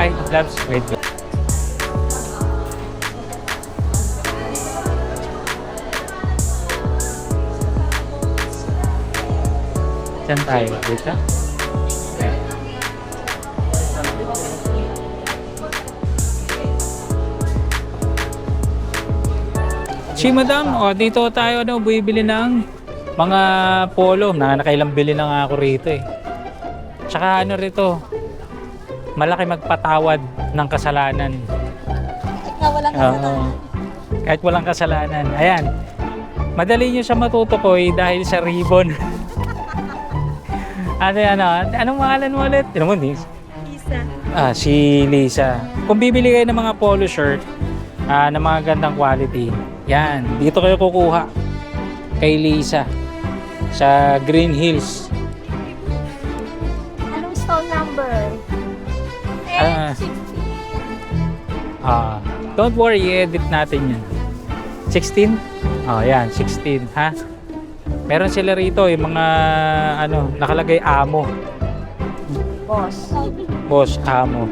Ay, labs. Wait. Saan tayo? Dito? Si madam, dito tayo bumibili ng mga polo. Nakailang bili na nga ako rito eh. Tsaka rito, malaki magpatawad ng kasalanan. Na walang kasalanan. Kahit walang kasalanan. Ayan. Madali nyo siya matutukoy dahil sa ribbon. Anong pangalan mo ulit? Ano mo, Nis? Isa. Si Lisa. Kung bibili kayo ng mga polo shirt ng mga gandang quality, yan, dito kayo kukuha kay Lisa sa Green Hills. Anong stall number? Ah. 16. Don't worry, i-edit natin yan. 16? Yan, 16, ha? Meron sila rito, yung mga, nakalagay amo. Boss. Boss, amo.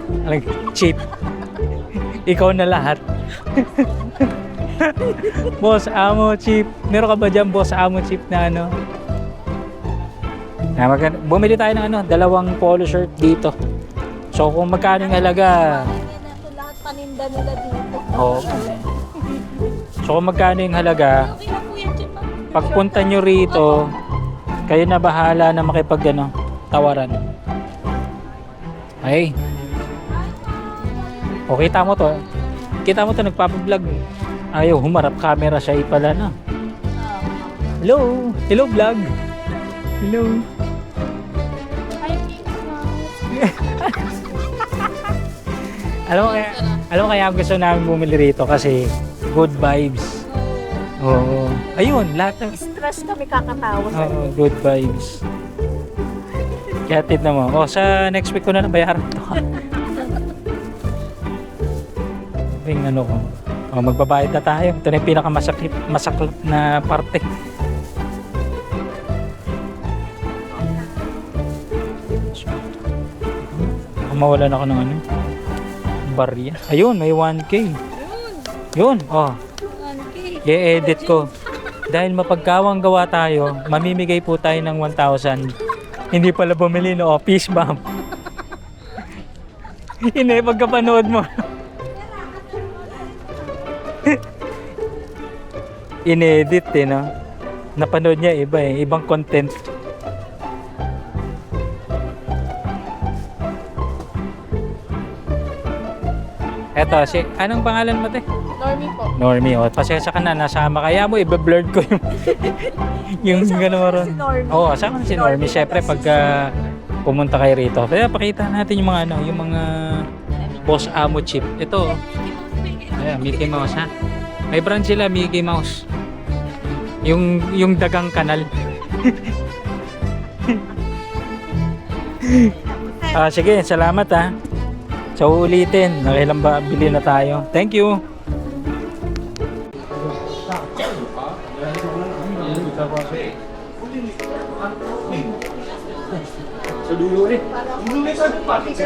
Cheap. Ikaw na lahat. Boss, amo, cheap. Meron ka ba dyan, boss, amo, cheap na bumili tayo ng dalawang polo shirt dito. So, kung magkano yung halaga... Lahat paninda nila dito. Oo. So, kung magkano yung halaga, Okay na po yan, Chip. pagpunta nyo rito, kayo na bahala na tawaran. Ay. O, kita mo to. Kita mo to, nagpapablog. Ayaw, humarap camera siya pala na. Hello! Hello, vlog! Hello! Alam mo kaya gusto namin bumili rito kasi good vibes. Oo. Ayun, lahat ng... Stress kami kakatawa sa Oo, good vibes. Kaya tignan mo. Sa next week ko na nabayaran to. Yung ko. Magbabayad na tayo. Ito na yung pinakamasaklap na parte. Mawalan ako ng barya. Ayun, may 1K. Yun, 1K. i-edit ko. Dahil mapagkawang gawa tayo, mamimigay po tayo ng 1,000. Hindi pala bumili no, peace bomb. Pagkapanood mo. Inedit no? Napanood niya iba ibang content. Eto, anong pangalan mo te? Normie po. Normie, pasensya ka na, nasama kaya mo, i-blurred ko yung gano'n mo ron. Si Normie. Oo, asama si Normie, syempre pagka pumunta kayo rito. Kaya pakita natin yung mga yung mga Boss Amo chip. Ito, ayan, Mickey Mouse ha. May brand sila, Mickey Mouse. Yung dagang kanal. Sige, salamat ha. So ulitin, nakailang ba bili na tayo. Thank you. Sa dulo eh. Dulo sa pati.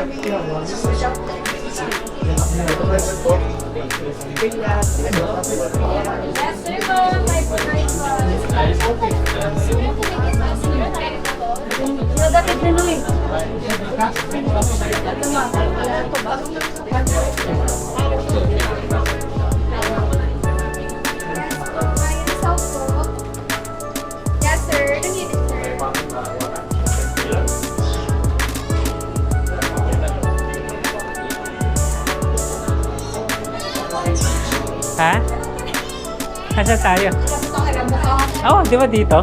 Nadating na nun eh. Yes, sir. Nanginit, sir. Ha? Nasa tayo? Oo, di ba dito?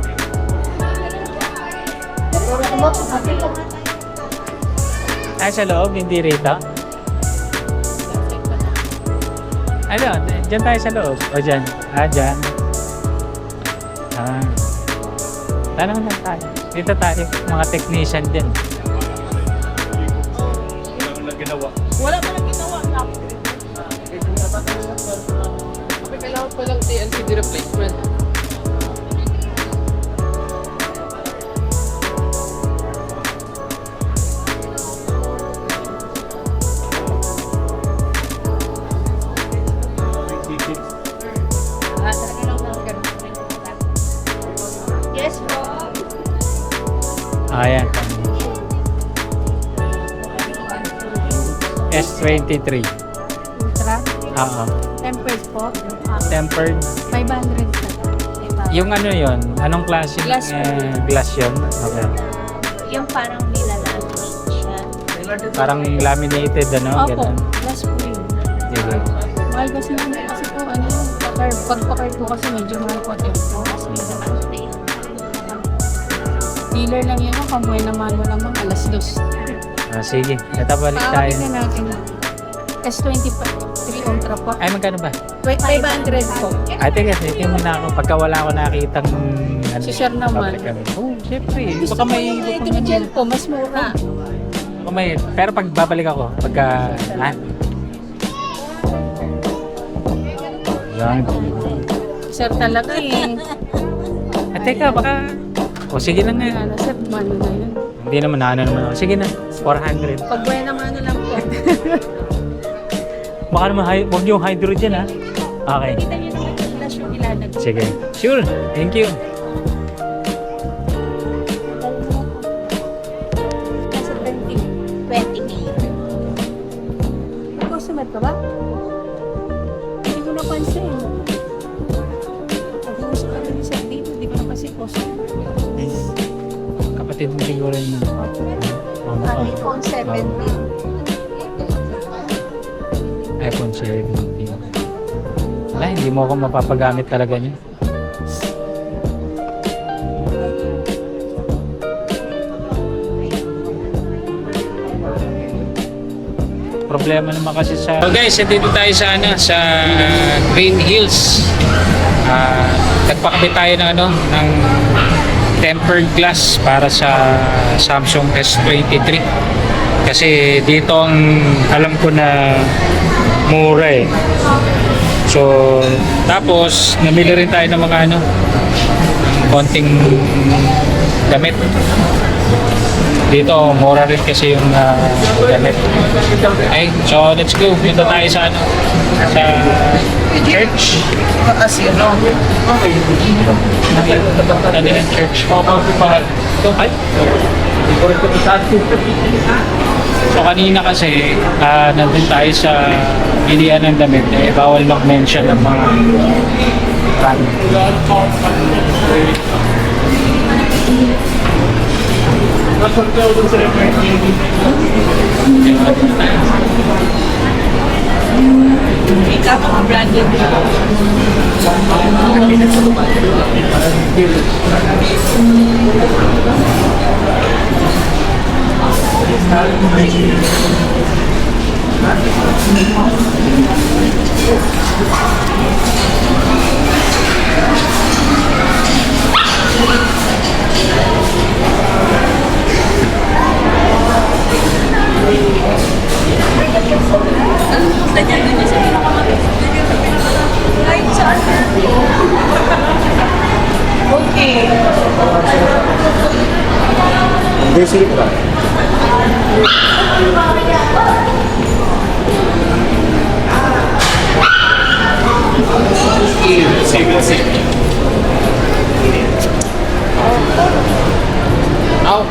Ay, sa loob, hindi rito? Ano, dyan tayo sa loob. O dyan. Dyan. Tanong lang tayo. Dito tayo, mga technician din. Wala pa lang ginawa. Kailangan pa lang LCD replacement. Ayan. S23. Ultra. Oo. Tempers po. Tempered. 500 po. Yung ano yon, anong klase? Glass. Glass yun? Okay. Yung parang nilalagay siya. Parang laminated, ano? Opo. Ganun. Glass po yun. Sige. Mahal kasi naman kasi po ano yung pa-curve. Pag pa-curve po kasi medyo mahal po tempo. Kasi may naman. Dealer lang yun. Kung buhay naman mo naman alas 2. Sige. Ito balik tayo. Pakawagin na natin. S23 Ultra po. Ay, magkano ba? 500 po. Ay, teka, tingin mo na ako. Pagka wala ako nakitang... Ano, Si Sir naman. pabrikan. Oh, syempre. Gusto Baka ko may... yung hydrogel po. Mas mura. Baka may... Pero pag babalik ako, pagka... Yan. Sir talaga eh. At teka, baka... O, sige lang nga. Ano, sir, mano na yun. Hindi naman, ano naman ako. Sige na, 400. Pag buhay na mano lang po. Baka naman, huwag yung hydrogen, ha? Okay. Kita niyo naman yung flash yung ilalagay. Sige. Sure. Thank you. Nasa 20K. Customer ka ba? Hindi ko napansin. Pag-uusap ka rin sa dito, hindi ko napansin customer. Kapatid mo siguro yun. iPhone 17. iPhone 17. Wala, hindi mo ako mapapagamit talaga niya. Problema naman kasi sa... So guys, dito tayo sa sa Green Hills. Nagpakabit tayo ng ng tempered glass para sa Samsung S23. Kasi dito ang alam ko na mura eh. So, tapos namili rin tayo ng mga konting damit. Dito mura rin kasi yung damit. Okay, so let's go. Dito tayo sa sa church. Ano yung church? Ito ay? So kanina kasi nandun tayo sa bilihan ng damit, bawal mag-mention ng mga brand. Ikaw mga branded.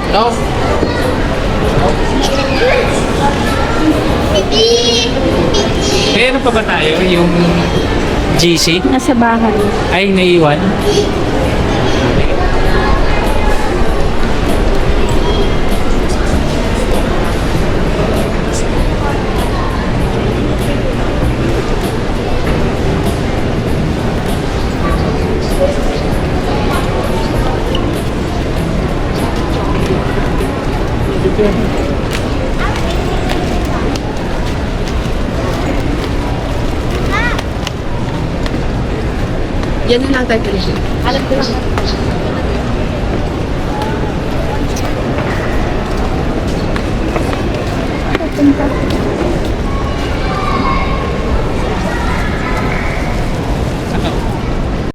No. Meron pa ba tayo yung GC? Nasa bahay. Ay, naiwan? Yan na lang tayo. Alam ko lang.